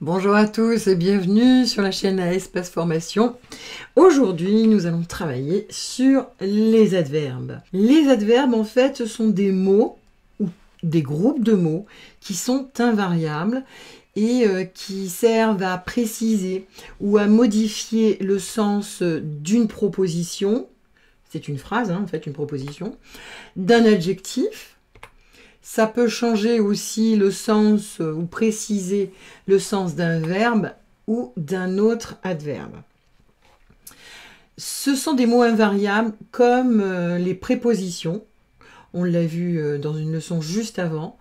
Bonjour à tous et bienvenue sur la chaîne à Espace Formation. Aujourd'hui, nous allons travailler sur les adverbes. Les adverbes, en fait, ce sont des mots ou des groupes de mots qui sont invariables et qui servent à préciser ou à modifier le sens d'une proposition. C'est une phrase, en fait, une proposition, d'un adjectif. Ça peut changer aussi le sens ou préciser le sens d'un verbe ou d'un autre adverbe. Ce sont des mots invariables comme les prépositions. On l'a vu dans une leçon juste avant.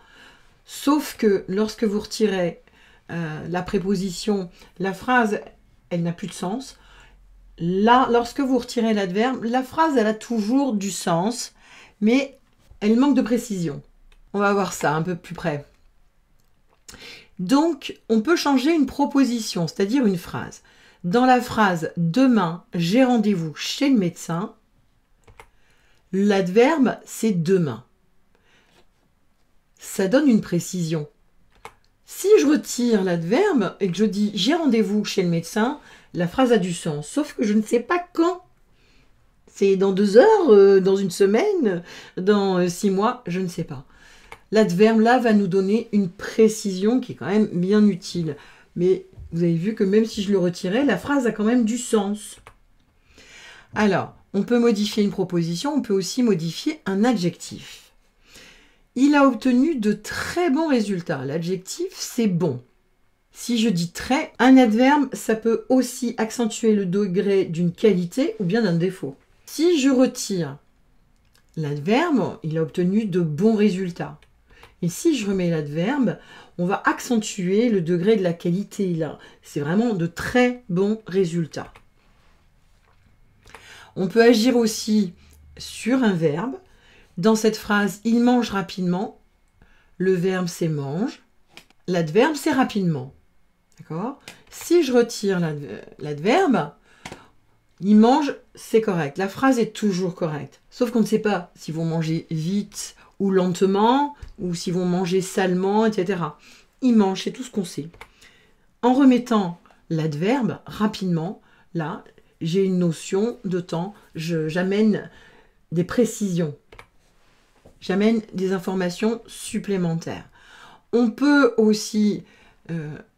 Sauf que lorsque vous retirez la préposition, la phrase, elle n'a plus de sens. Là, lorsque vous retirez l'adverbe, la phrase, elle a toujours du sens, mais elle manque de précision. On va voir ça un peu plus près. Donc, on peut changer une proposition, c'est-à-dire une phrase. Dans la phrase « Demain, j'ai rendez-vous chez le médecin », l'adverbe, c'est « demain ». Ça donne une précision. Si je retire l'adverbe et que je dis « J'ai rendez-vous chez le médecin », la phrase a du sens, sauf que je ne sais pas quand. C'est dans 2 heures, dans une semaine, dans 6 mois, je ne sais pas. L'adverbe là va nous donner une précision qui est quand même bien utile. Mais vous avez vu que même si je le retirais, la phrase a quand même du sens. Alors, on peut modifier une proposition, on peut aussi modifier un adjectif. Il a obtenu de très bons résultats. L'adjectif, c'est bon. Si je dis très, un adverbe, ça peut aussi accentuer le degré d'une qualité ou bien d'un défaut. Si je retire l'adverbe, il a obtenu de bons résultats. Et si je remets l'adverbe, on va accentuer le degré de la qualité là. C'est vraiment de très bons résultats. On peut agir aussi sur un verbe. Dans cette phrase, il mange rapidement. Le verbe, c'est mange. L'adverbe, c'est rapidement. D'accord ? Si je retire l'adverbe, il mange, c'est correct. La phrase est toujours correcte. Sauf qu'on ne sait pas si vous mangez vite ou lentement, ou si vont manger salement, etc. Ils mangent, c'est tout ce qu'on sait. En remettant l'adverbe rapidement, là, j'ai une notion de temps, j'amène des précisions, j'amène des informations supplémentaires. On peut aussi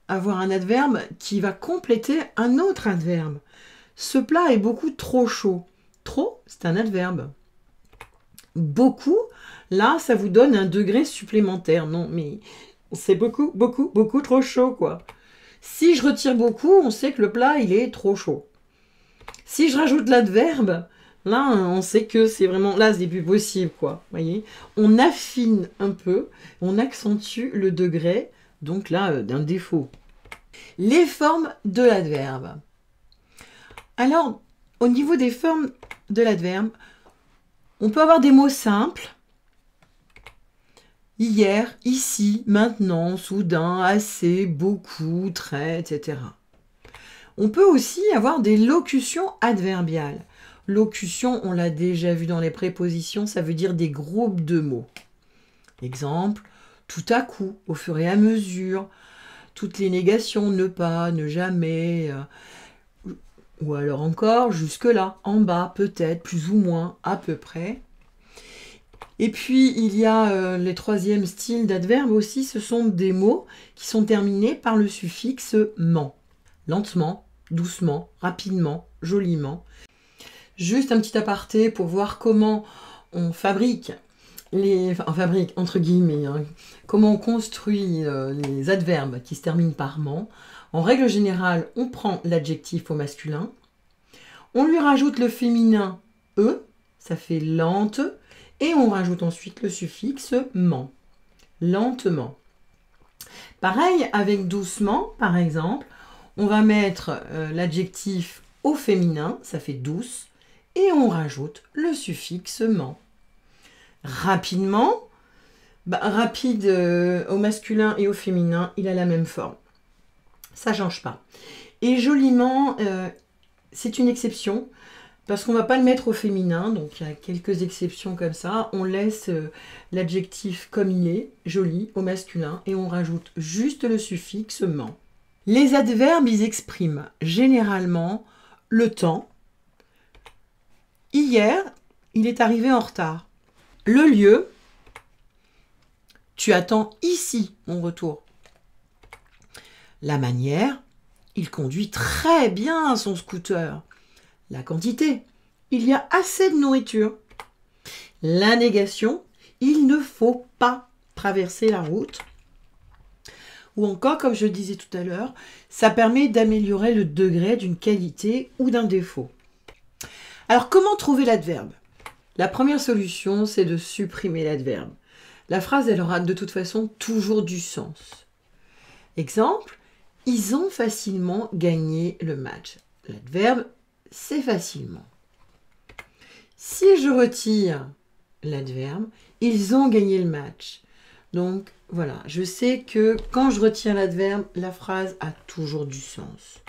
avoir un adverbe qui va compléter un autre adverbe. Ce plat est beaucoup trop chaud. Trop, c'est un adverbe. Beaucoup, là, ça vous donne un degré supplémentaire. Non, mais c'est beaucoup, beaucoup, beaucoup trop chaud, quoi. Si je retire beaucoup, on sait que le plat, il est trop chaud. Si je rajoute l'adverbe, là, on sait que c'est vraiment... Là, c'est plus possible, quoi. Voyez, on affine un peu, on accentue le degré, donc là, d'un défaut. Les formes de l'adverbe. Alors, au niveau des formes de l'adverbe, on peut avoir des mots simples. Hier, ici, maintenant, soudain, assez, beaucoup, très, etc. On peut aussi avoir des locutions adverbiales. Locution, on l'a déjà vu dans les prépositions, ça veut dire des groupes de mots. Exemple, tout à coup, au fur et à mesure, toutes les négations, ne pas, ne jamais, ou alors encore, jusque-là, en bas, peut-être, plus ou moins, à peu près. Et puis, il y a les troisièmes styles d'adverbes aussi, ce sont des mots qui sont terminés par le suffixe « ment ». Lentement, doucement, rapidement, joliment. Juste un petit aparté pour voir comment on fabrique, entre guillemets, comment on construit les adverbes qui se terminent par « ment ». En règle générale, on prend l'adjectif au masculin, on lui rajoute le féminin « e », ça fait « lente », et on rajoute ensuite le suffixe « ment », lentement. Pareil avec « doucement », par exemple, on va mettre l'adjectif au féminin, ça fait « douce », et on rajoute le suffixe « ment ». Rapidement, rapide au masculin et au féminin, il a la même forme. Ça ne change pas. Et joliment, c'est une exception, parce qu'on ne va pas le mettre au féminin, donc il y a quelques exceptions comme ça. On laisse l'adjectif comme il est, joli, au masculin, et on rajoute juste le suffixe « ment ». Les adverbes, ils expriment généralement le temps. Hier, il est arrivé en retard. Le lieu, tu attends ici mon retour. La manière, il conduit très bien son scooter. La quantité, il y a assez de nourriture. La négation, il ne faut pas traverser la route. Ou encore, comme je disais tout à l'heure, ça permet d'améliorer le degré d'une qualité ou d'un défaut. Alors, comment trouver l'adverbe? La première solution, c'est de supprimer l'adverbe. La phrase, elle aura de toute façon toujours du sens. Exemple, ils ont facilement gagné le match. L'adverbe, c'est facilement. Si je retire l'adverbe, ils ont gagné le match. Donc, voilà, je sais que quand je retire l'adverbe, la phrase a toujours du sens.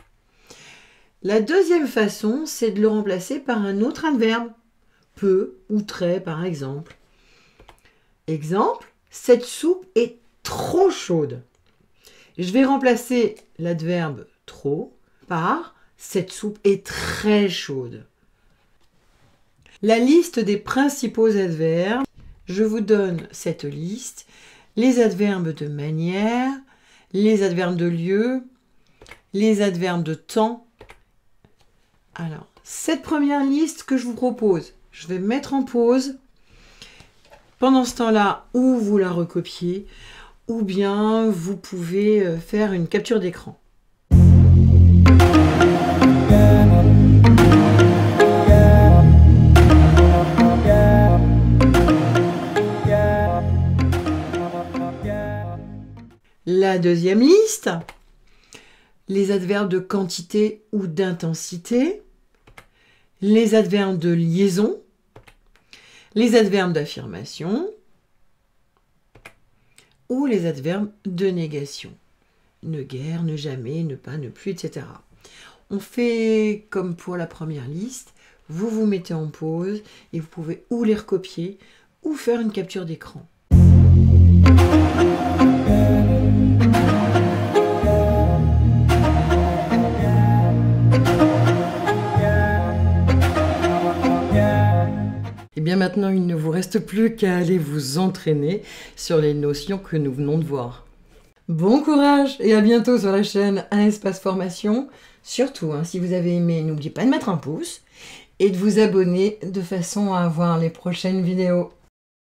La deuxième façon, c'est de le remplacer par un autre adverbe. Peu ou très, par exemple. Exemple, cette soupe est trop chaude. Je vais remplacer l'adverbe trop par cette soupe est très chaude. La liste des principaux adverbes, je vous donne cette liste. Les adverbes de manière, les adverbes de lieu, les adverbes de temps. Alors, cette première liste que je vous propose, je vais mettre en pause. Pendant ce temps-là, ou vous la recopiez, ou bien vous pouvez faire une capture d'écran. La deuxième liste, les adverbes de quantité ou d'intensité, les adverbes de liaison, les adverbes d'affirmation ou les adverbes de négation. Ne guère, ne jamais, ne pas, ne plus, etc. On fait comme pour la première liste, vous vous mettez en pause et vous pouvez ou les recopier ou faire une capture d'écran. Et bien maintenant, il ne vous reste plus qu'à aller vous entraîner sur les notions que nous venons de voir. Bon courage et à bientôt sur la chaîne Un Espace Formation. Surtout, si vous avez aimé, n'oubliez pas de mettre un pouce et de vous abonner de façon à avoir les prochaines vidéos.